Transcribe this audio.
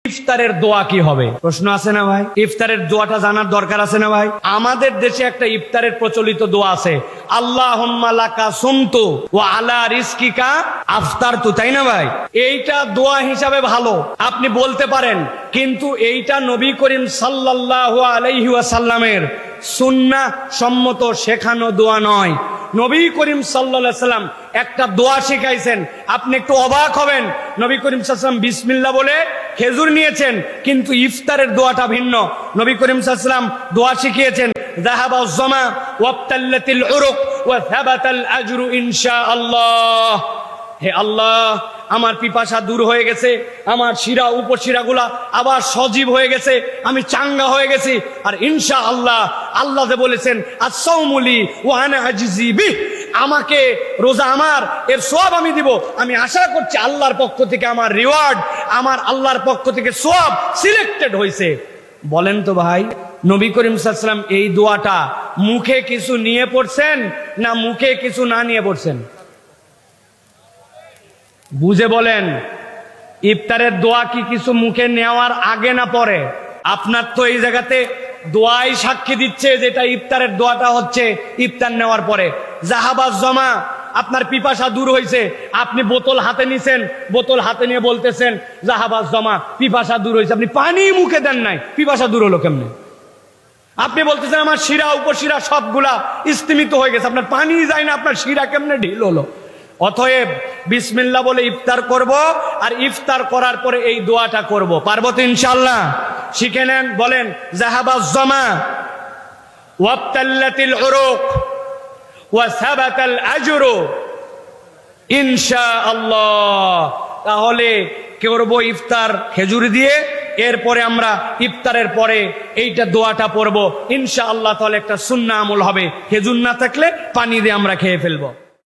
ইফতারের দোয়া কি হবে? প্রশ্ন আছে না ভাই? ইফতারের দোয়াটা জানার দরকার আছে না ভাই? আমাদের দেশে একটা ইফতারের প্রচলিত দোয়া আছে, আল্লাহুম্মা লাকা সুমতু ওয়া আলা রিজকিকা আফতারতু, তাই না ভাই? এইটা দোয়া হিসাবে ভালো, আপনি বলতে পারেন, কিন্তু এইটা নবী করিম সাল্লাল্লাহু আলাইহি ওয়াসাল্লামের সুন্নাহ সম্মত শেখানো দোয়া নয়। নবী করিম সাল্লাল্লাহু আলাইহি ওয়াসাল্লাম একটা দোয়া শিখাইছেন, আপনি একটু অবাক হবেন। নবী করিম সাল্লাল্লাহু আলাইহি ওয়াসাল্লাম বিসমিল্লাহ বলে খেজুর নিয়েছেন, কিন্তু ইফতারের দোয়াটা ভিন্ন। নবী করিম সাল্লাল্লাহু আলাইহি ওয়াসাল্লাম দোয়া শিখিয়েছেন, যাহাবাজ জামা ওয়াবতাল্লাতিল উরুক ওয়া সাবাতাল আজরু ইনশাআল্লাহ। হে আল্লাহ, আমার পিপাসা দূর হয়ে গেছে, আমার শিরা উপশিরাগুলা আবার সজীব হয়ে গেছে, আমি চাঙ্গা হয়ে গেছি, আর ইনশাআল্লাহ আল্লাহ যে বলেছেন আস-সাওমুলি ওয়া আনা আজজি বিহ, আমাকে রোজা আমার এর সওয়াব আমি দিব, আমি আশা করছি আল্লাহর পক্ষ থেকে আমার রিওয়ার্ড, আমার আল্লাহর পক্ষ থেকে সওয়াব সিলেক্টেড হয়েছে। বলেন তো ভাই, নবী করিম সাল্লাল্লাহু আলাইহি ওয়াসাল্লাম এই দোয়াটা মুখে কিছু নিয়ে পড়ছেন না মুখে কিছু না নিয়ে পড়ছেন? বুঝে বলেন, ইফতারের দোয়া কি কিছু মুখে নেওয়ার আগে না পরে? আপনার তো এই জায়গাতে দোয়াই সাক্ষী দিচ্ছে যেটা ইফতারের দোয়াটা হচ্ছে ইফতার নেওয়ার পরে। জাহাবাজ জমা, আপনার পিপাসা দূর হয়েছে, আপনি বোতল হাতে নিছেন, বোতল হাতে নিয়ে বলতেছেন জাহাবাজ জমা, পিপাসা দূর হয়েছে, আপনি পানি মুখে দেন নাই, পিপাসা দূর হলো কেমনে? আপনি বলতেছেন আমার শিরা উপশিরা সবগুলা স্তিমিত হয়ে গেছে, আপনার পানি যায় না, আপনার শিরা কেমনে ঢিল হলো? অতএব বিসমিল্লাহ বলে ইফতার করব, আর ইফতার করার পরে এই দোয়াটা করব। পারবো তো ইনশাআল্লাহ? শিখে নেন, বলেন যাহাবাজ জামা ওয়াবতাল্লাতিল উরুক ওয়া সাবাতাল আজরু ইনশাআল্লাহ। তাহলে করব ইফতার খেজুর দিয়ে, এরপরে আমরা ইফতারের পরে এইটা দোয়াটা পড়ব ইনশাআল্লাহ। তাহলে একটা সুন্নাহ আমল হবে, খেজুর না থাকলে পানি দিয়ে আমরা খেয়ে ফেলবো।